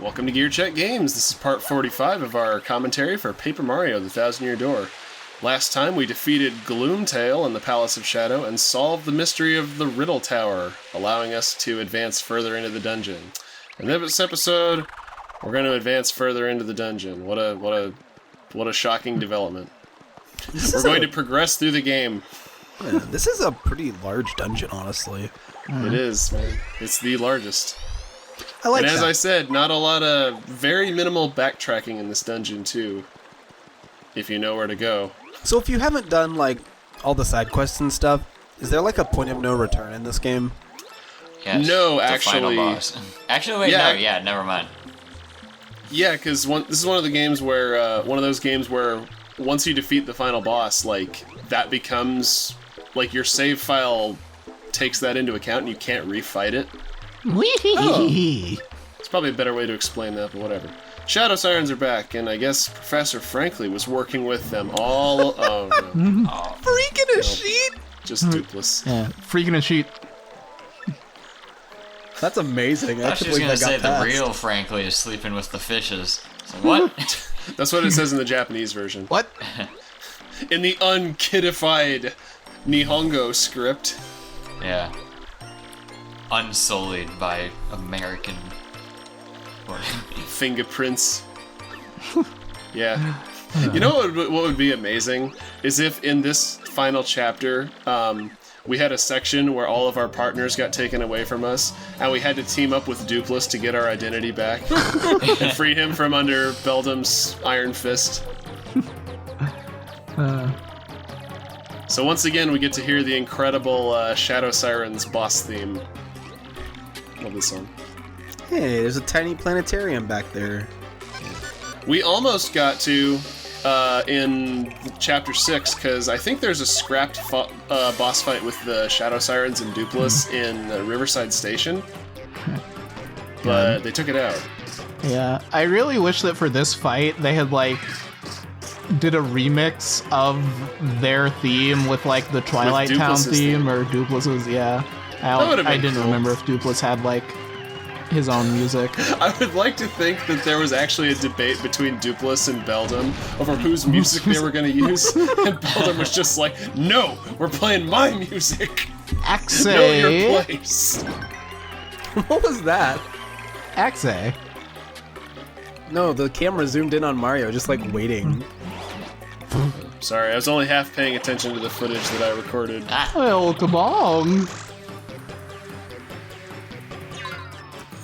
Welcome to GearCheckGames. This is part 45 of our commentary for Paper Mario: The Thousand-Year Door. Last time we defeated Gloomtail in the Palace of Shadow and solved the mystery of the Riddle Tower, allowing us to advance further into the dungeon. In this episode, we're going to advance further into the dungeon. What a shocking development. We're going to progress through the game. Yeah, this is a pretty large dungeon, honestly. It is, man. It's the largest. I like and as that. I said, not a lot of very minimal backtracking in this dungeon, too. If you know where to go. So if you haven't done, like, all the side quests and stuff, is there, like, a point of no return in this game? Yes, No, the actually. final boss. Actually, wait, Yeah. never mind. Yeah, because this is one of the games where, one of those games where once you defeat the final boss, like, that becomes, like, your save file takes that into account and you can't refight it. Oh. It's probably a better way to explain that, but whatever. Shadow Sirens are back, and I guess Professor Franklin was working with them all. Oh, no. Freaking a sheet! Just Dupless. Yeah, freaking a sheet. That's amazing. I was just gonna say the real Franklin is sleeping with the fishes. So what? That's what it says in the Japanese version. What? In the unkidified Nihongo script. Yeah. Unsullied by American. Fingerprints. Yeah. You know what would be amazing is if in this final chapter, we had a section where all of our partners got taken away from us, and we had to team up with Dupless to get our identity back and free him from under Beldam's iron fist. So once again, we get to hear the incredible Shadow Sirens boss theme. Love this song. Hey, there's a tiny planetarium back there. We almost got to in Chapter 6, because I think there's a scrapped boss fight with the Shadow Sirens and Dupless in Riverside Station, but they took it out. Yeah, I really wish that for this fight they had like did a remix of their theme with like the Twilight Town Dupless's theme or Dupless's. Yeah, would've I been didn't cool. remember if Dupless had like his own music. I would like to think that there was actually a debate between Dupless and Beldam over whose music they were going to use, and Beldam was just like, "No, we're playing my music. Know your Axe, place." What was that? Axe. No, the camera zoomed in on Mario, just like waiting. Sorry, I was only half paying attention to the footage that I recorded. Well, come on.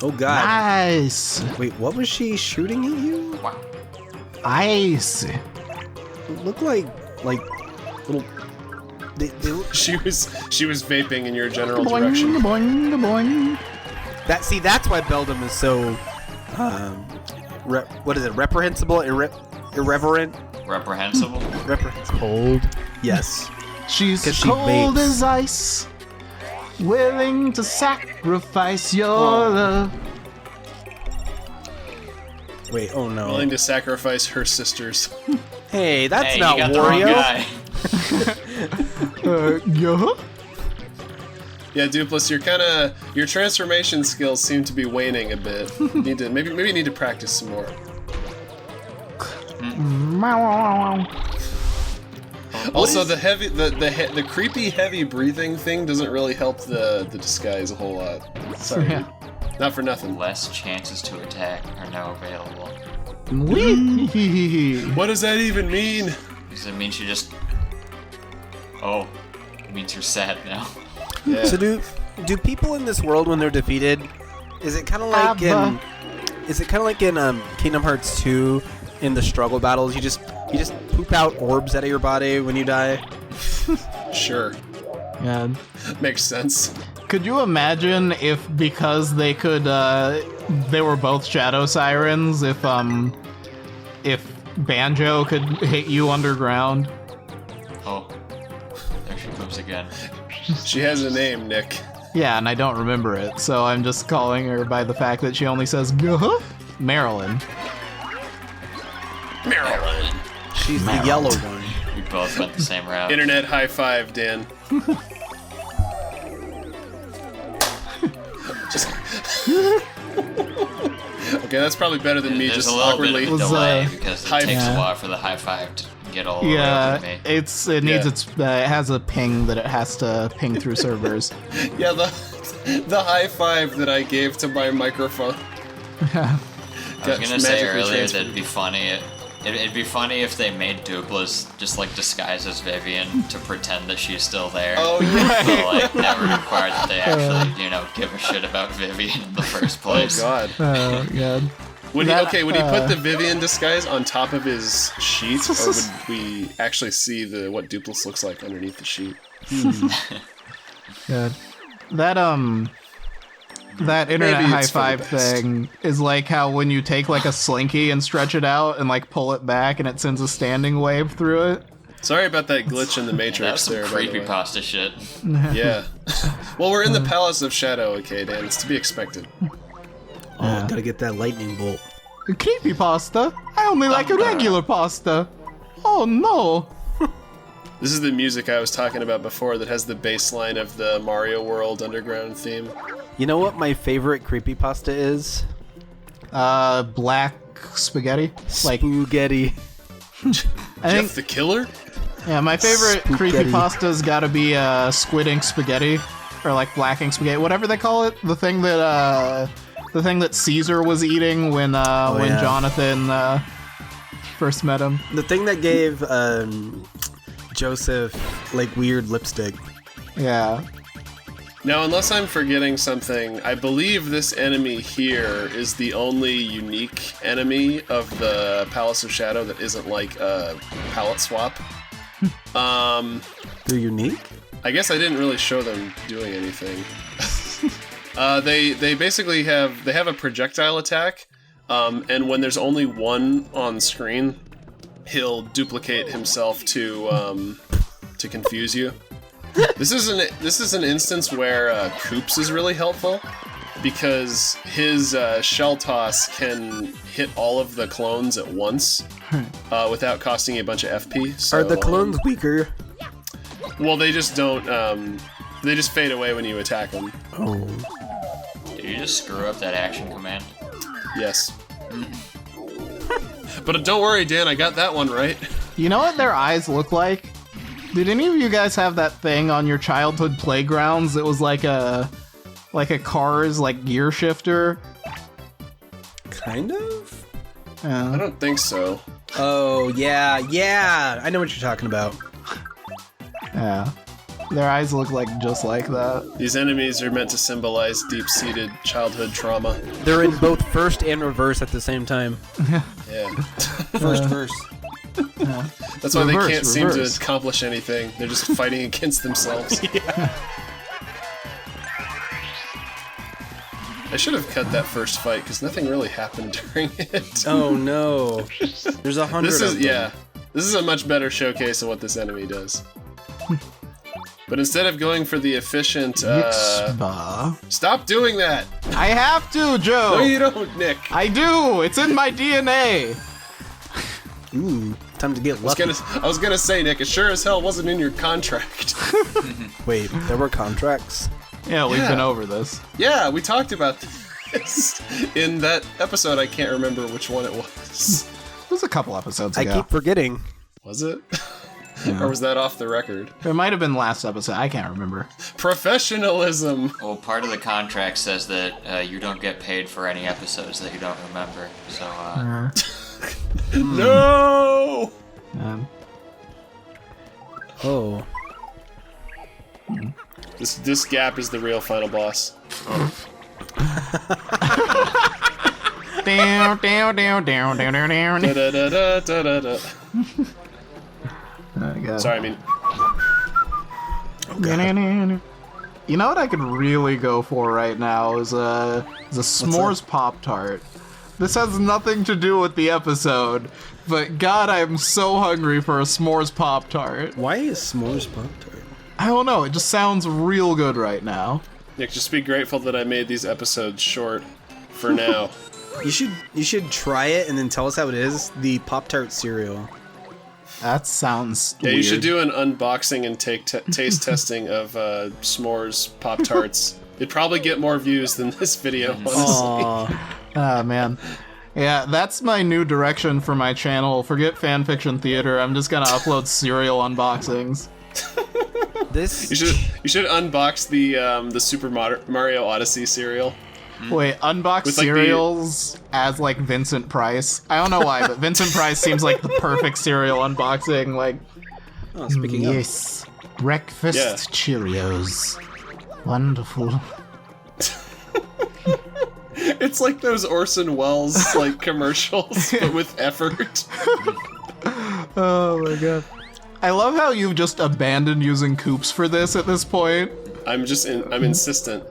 Oh god. Nice. Wait, what was she shooting at you? Ice. It looked like little... She was vaping in your general Boing, direction. boing, boing. That's why Beldam is so, what is it, reprehensible? Irreverent? Reprehensible? Reprehensible. Cold. Yes. 'Cause She's she cold vapes. as ice, willing to sacrifice your love. Wait, oh no. Willing to sacrifice her sisters. Hey, that's Hey, not you got the wrong Wario. guy. Yeah. Yeah, Dupless, your transformation skills seem to be waning a bit. Maybe you need to practice some more. Also, the creepy heavy breathing thing doesn't really help the disguise a whole lot. Sorry, Yeah. not for nothing. Less chances to attack are now available. Wee. What does that even mean? Because it means you just... Oh. It means you're sad now. Yeah. So do people in this world when they're defeated, is it kind of like in Kingdom Hearts 2 in the struggle battles, you just poop out orbs out of your body when you die? Sure, Yeah. makes sense. Could you imagine if because they could they were both Shadow Sirens if Banjo could hit you underground? Oh. There she comes again. She has a name, Nick. Yeah, and I don't remember it, so I'm just calling her by the fact that she only says Marilyn. Marilyn. She's the yellow one. We both went the same route. Internet high five, Dan. Just. Okay, that's probably better than me There's just a little awkwardly. bit of a delay because it high takes five. a while for the high five to get all the way up to me. It has a ping that it has to ping through servers. Yeah, the high five that I gave to my microphone. I was gonna say magically earlier that transferred. it'd be funny. It'd be funny if they made Duplas just like disguise as Vivian to pretend that she's still there. Oh yeah. So, like, never required that they actually, give a shit about Vivian in the first Oh place. god. Oh, God. Would he put the Vivian disguise on top of his sheet, or would we actually see what Dupless looks like underneath the sheet? God. That internet Maybe high it's for the five best. thing is like how when you take like a slinky and stretch it out and like pull it back and it sends a standing wave through it. Sorry about that glitch in the Matrix That's some there. By the way. creepypasta shit. Yeah. Well, we're in the Palace of Shadow, okay, Dan. It's to be expected. Oh, gotta get that lightning bolt. Creepy pasta? I only like a regular pasta. Oh no. This is the music I was talking about before that has the bass line of the Mario World Underground theme. You know what my favorite creepypasta is? Black spaghetti. Like Spaghetti. I Jeff think the Killer? yeah, my favorite Spaghetti. creepypasta's gotta be squid ink spaghetti. Or like black ink spaghetti, whatever they call it. The thing that Caesar was eating when yeah. Jonathan first met him. The thing that gave Joseph like weird lipstick. Yeah. Now, unless I'm forgetting something, I believe this enemy here is the only unique enemy of the Palace of Shadow that isn't like a palette swap. They're unique? I guess I didn't really show them doing anything. They basically have a projectile attack, and when there's only one on screen, he'll duplicate himself to confuse you. This is an instance where Koops is really helpful because his shell toss can hit all of the clones at once without costing you a bunch of FP. So, Are the clones weaker? well, they just don't. They just fade away when you attack them. Oh. Did you just screw up that action command? Yes. But don't worry, Dan. I got that one right. You know what their eyes look like? Did any of you guys have that thing on your childhood playgrounds that was like a car's like gear shifter? Kind of? I don't think so. Oh, yeah. I know what you're talking about. Yeah. Their eyes look like just like that. These enemies are meant to symbolize deep-seated childhood trauma. They're in both first and reverse at the same time. Yeah. First verse. That's why they Reverse, can't seem reverse. to accomplish anything. They're just fighting against themselves. I should have cut that first fight because nothing really happened during it. Oh no. There's 100 This is of them. This is a much better showcase of what this enemy does. But instead of going for the efficient, Yixba. stop doing that. I have to, Joe. No, you don't, Nick. I do. It's in my DNA. Ooh, time to get lucky. I was gonna say, Nick, it sure as hell wasn't in your contract. Wait, there were contracts? Yeah, we've Yeah. been over this. Yeah, we talked about this in that episode. I can't remember which one it was. It was a couple episodes I ago. keep forgetting. Was it? Or was that off the record? It might have been last episode. I can't remember. Professionalism. Well, part of the contract says that you don't get paid for any episodes that you don't remember. So, No. Oh. This gap is the real final boss. Down, down, down, down, down, down, down. Da-da-da-da-da-da. Sorry, I mean, You know what I could really go for right now is a s'mores Pop-Tart. This has nothing to do with the episode, but God, I'm so hungry for a s'mores Pop-Tart. Why is s'mores Pop-Tart? I don't know, it just sounds real good right now. Nick, just be grateful that I made these episodes short for now. You should try it and then tell us how it is. The Pop-Tart cereal. That sounds Yeah, weird. you should do an unboxing and taste testing of s'mores Pop-Tarts. It'd probably get more views than this video, honestly. Aww. Ah, man. Yeah, that's my new direction for my channel. Forget fanfiction theater. I'm just gonna upload cereal unboxings. You should unbox the Super Mario Odyssey cereal. Wait, unbox With, like, cereals as like Vincent Price. I don't know why, but Vincent Price seems like the perfect cereal unboxing. Like, Speaking of, yes, breakfast Yeah. Cheerios, wonderful. It's like those Orson Welles like commercials, but with effort. Oh my god. I love how you've just abandoned using coops for this at this point. I'm insistent.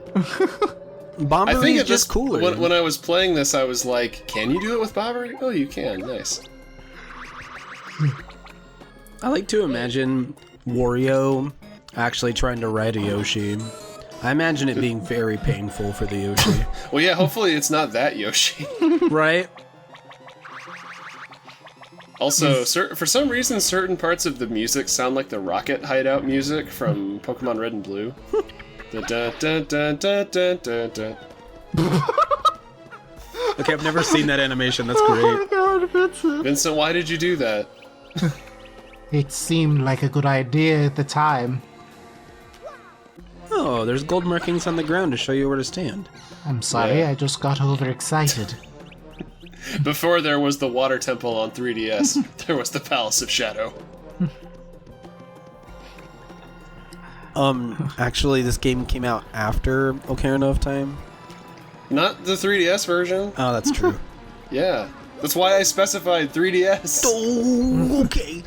Bomberry I think is it just cooler. When I was playing this, I was like, "Can you do it with Bomberry?" Oh, you can. Nice. I like to imagine Wario actually trying to ride a Yoshi. I imagine it being very painful for the Yoshi. Well, yeah. Hopefully, it's not that Yoshi. Right? Also, for some reason, certain parts of the music sound like the Rocket Hideout music from Pokemon Red and Blue. Okay, I've never seen that animation. That's great. God, Vincent. Vincent, why did you do that? It seemed like a good idea at the time. Oh, there's gold markings on the ground to show you where to stand. I'm sorry, Yeah. I just got overexcited. Before there was the Water Temple on 3DS, there was the Palace of Shadow. Actually, this game came out after Ocarina of Time. Not the 3DS version. Oh, that's true. Yeah. That's why I specified 3DS. Oh, okay.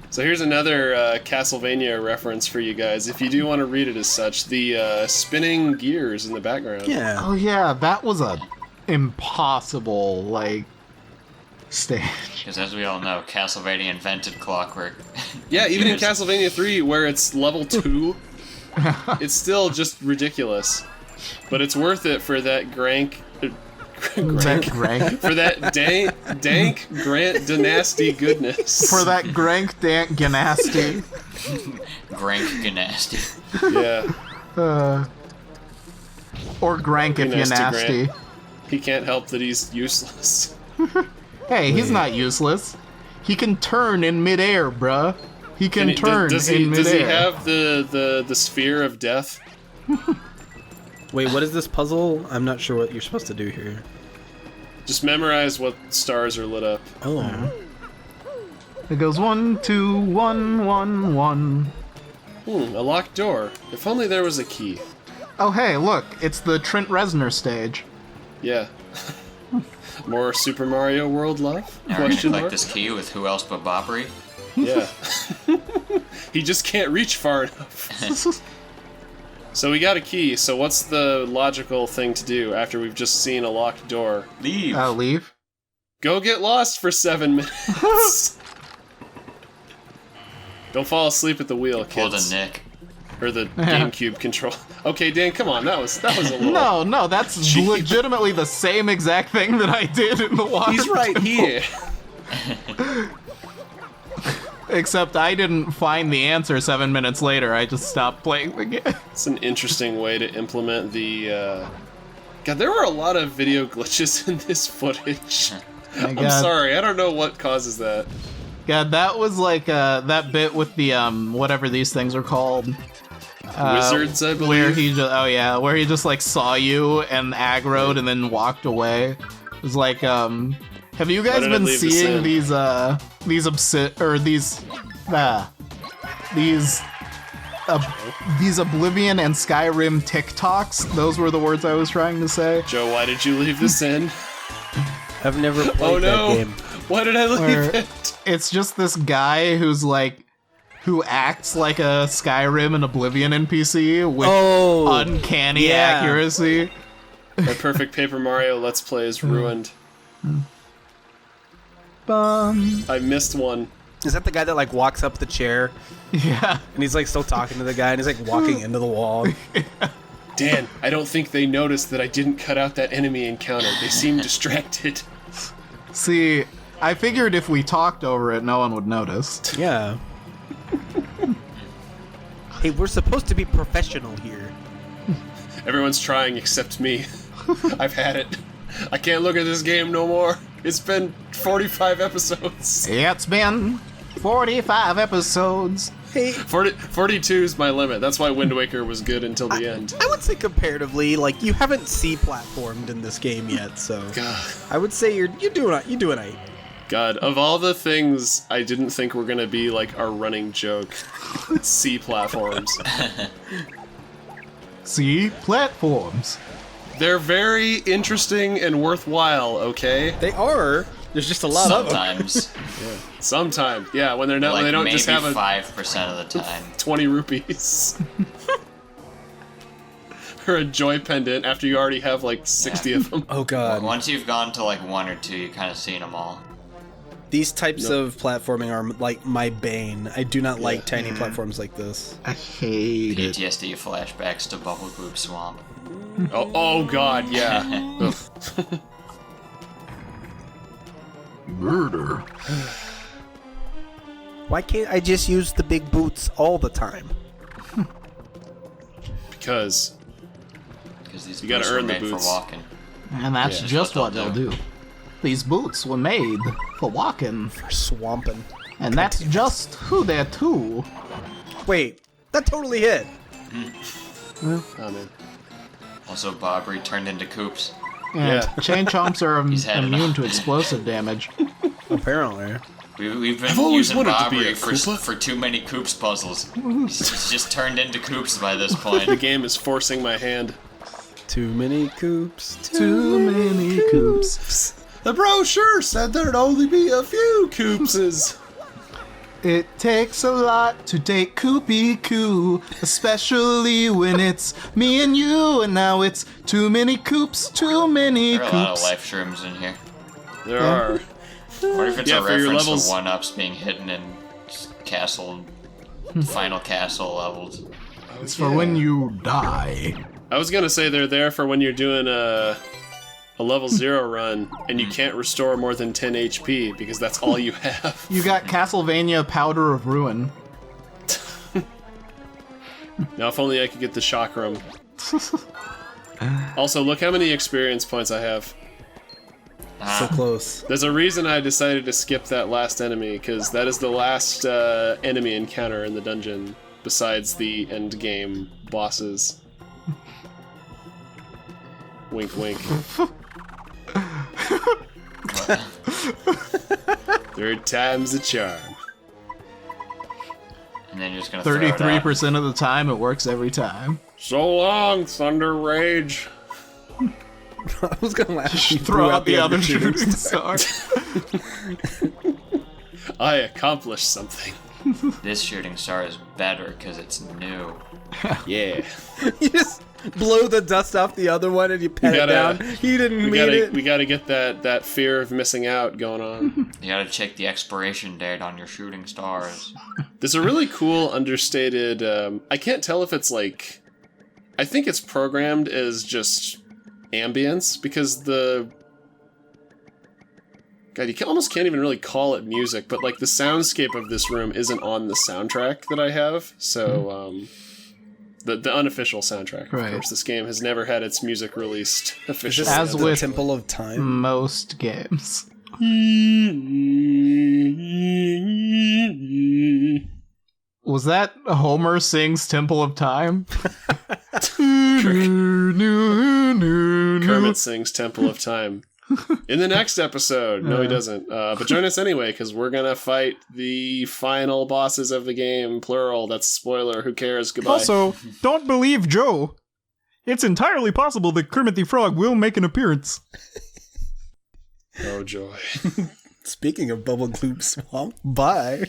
So here's another Castlevania reference for you guys. If you do want to read it as such, the spinning gears in the background. Yeah. Oh yeah, that was a impossible, like, stage. Because as we all know, Castlevania invented clockwork. Yeah, even in Years. Castlevania 3, where it's level 2, it's still just ridiculous. But it's worth it for that Grank... Grank. For that dank Grant Dynasty goodness. For that Grank Ganasty. Grank Ganasty. Yeah. Or Grank if you're Nasty nasty. Grant. He can't help that he's useless. Hey, he's not useless. He can turn in midair, bruh. He can turn does in midair. Does he have the sphere of death? Wait, what is this puzzle? I'm not sure what you're supposed to do here. Just memorize what stars are lit up. Oh. It goes 1, 2, 1, 1, 1. A locked door. If only there was a key. Oh, hey, look, it's the Trent Reznor stage. Yeah. More Super Mario World love? Now we're gonna collect this key with who else but Bobbery? Yeah. He just can't reach far enough. So we got a key, so what's the logical thing to do after we've just seen a locked door? Leave. Leave. Go get lost for 7 minutes. Don't fall asleep at the wheel, Pull kids. the Nick. Or the GameCube control. Okay, Dan, come on, that was a little... No, that's Cheap. legitimately the same exact thing that I did in the water. He's right here. Except I didn't find the answer 7 minutes later. I just stopped playing the game. It's an interesting way to implement the, God, there were a lot of video glitches in this footage. I'm God. sorry, I don't know what causes that. God, that was like that bit with the whatever these things are called. Wizards, I believe. Where he just like saw you and aggroed and then walked away. It was like, have you guys did I been leave this seeing in? these Oblivion and Skyrim TikToks? Those were the words I was trying to say. Joe, why did you leave this in? I've never played Oh no! that game. Why did I leave Where it? it's just this guy who acts like a Skyrim and Oblivion NPC with uncanny yeah. accuracy. My perfect Paper Mario Let's Play is ruined. I missed one. Is that the guy that like walks up the chair Yeah. and he's like still talking to the guy and he's like walking into the wall? Dan, I don't think they noticed that I didn't cut out that enemy encounter. They seem distracted. See, I figured if we talked over it, no one would notice. Yeah. Hey, we're supposed to be professional here. Everyone's trying except me. I've had it. I can't look at this game no more. It's been 45 episodes. It's been 45 episodes. Hey, 42 is my limit. That's why Wind Waker was good until the end. I would say comparatively, like, you haven't C-platformed in this game yet, so God. I would say you're doing it. God, of all the things I didn't think were gonna be like our running joke, C platforms. See? Platforms. They're very interesting and worthwhile, okay? They are. There's just a lot of them. Sometimes. Sometimes, yeah, when they're not, when they don't maybe just have 5% of the time. 20 rupees. Or a joy pendant after you already have like 60 of them. Oh god. Once you've gone to like 1 or 2, you kind of seen them all. These types of platforming are like my bane. I do not like tiny platforms like this. I hate it. PTSD flashbacks to Bubble Group Swamp. Oh god, yeah. Ugh. Murder. Why can't I just use the big boots all the time? Because Because You gotta boots were earn the made boots. for walking. And that's Yeah, just what what they'll they'll do. These boots were made for walking. For swamping. And that's just who they're to. Wait, that totally hit. oh man. Also, Bobbery turned into Coops. And Yeah. chain chomps are He's had immune enough. to explosive damage. Apparently. We've been I've always using wanted to be Bobbery a Koopa. for too many Coops puzzles. He's just turned into Coops by this point. The game is forcing my hand. Too many coops. Too many coops. The brochure said there'd only be a few coopses. It takes a lot to take Koopy Koo, especially when it's me and you, and now it's too many coops, too many There are a lot of coops. life shrooms in here. There are. What if it's Yeah, a for your reference levels- to one-ups being hidden in castle, final castle levels? It's for when you die. I was gonna say they're there for when you're doing a level 0 run and you can't restore more than 10 HP because that's all you have. You got Castlevania Powder of Ruin. Now, if only I could get the chakram. Also, look how many experience points I have. So close. There's a reason I decided to skip that last enemy, because that is the last enemy encounter in the dungeon, besides the end game bosses. Wink, wink. Third time's a charm. And then you're just gonna throw it out. 33% of the time, it works every time. So long, Thunder Rage. I was gonna laugh. if you Throw out the other shooting shooting star. I accomplished something. This shooting star is better because it's new. Yeah. You just blow the dust off the other one and you pat it down. He didn't mean it. We gotta get that fear of missing out going on. You gotta check the expiration date on your shooting stars. There's a really cool understated, I can't tell if it's like, I think it's programmed as just ambience, because God, you almost can't even really call it music, but like the soundscape of this room isn't on the soundtrack that I have, so, the unofficial soundtrack, of Right. course. This game has never had its music released officially. Just As the with- Temple of Time. Most games. Was that Homer sings Temple of Time? Kermit sings Temple of Time. In the next episode. No, he doesn't. But join us anyway, because we're going to fight the final bosses of the game. Plural. That's a spoiler. Who cares? Goodbye. Also, don't believe Joe. It's entirely possible that Kermit the Frog will make an appearance. Oh, joy. Speaking of Bubble Gloop Swamp, bye.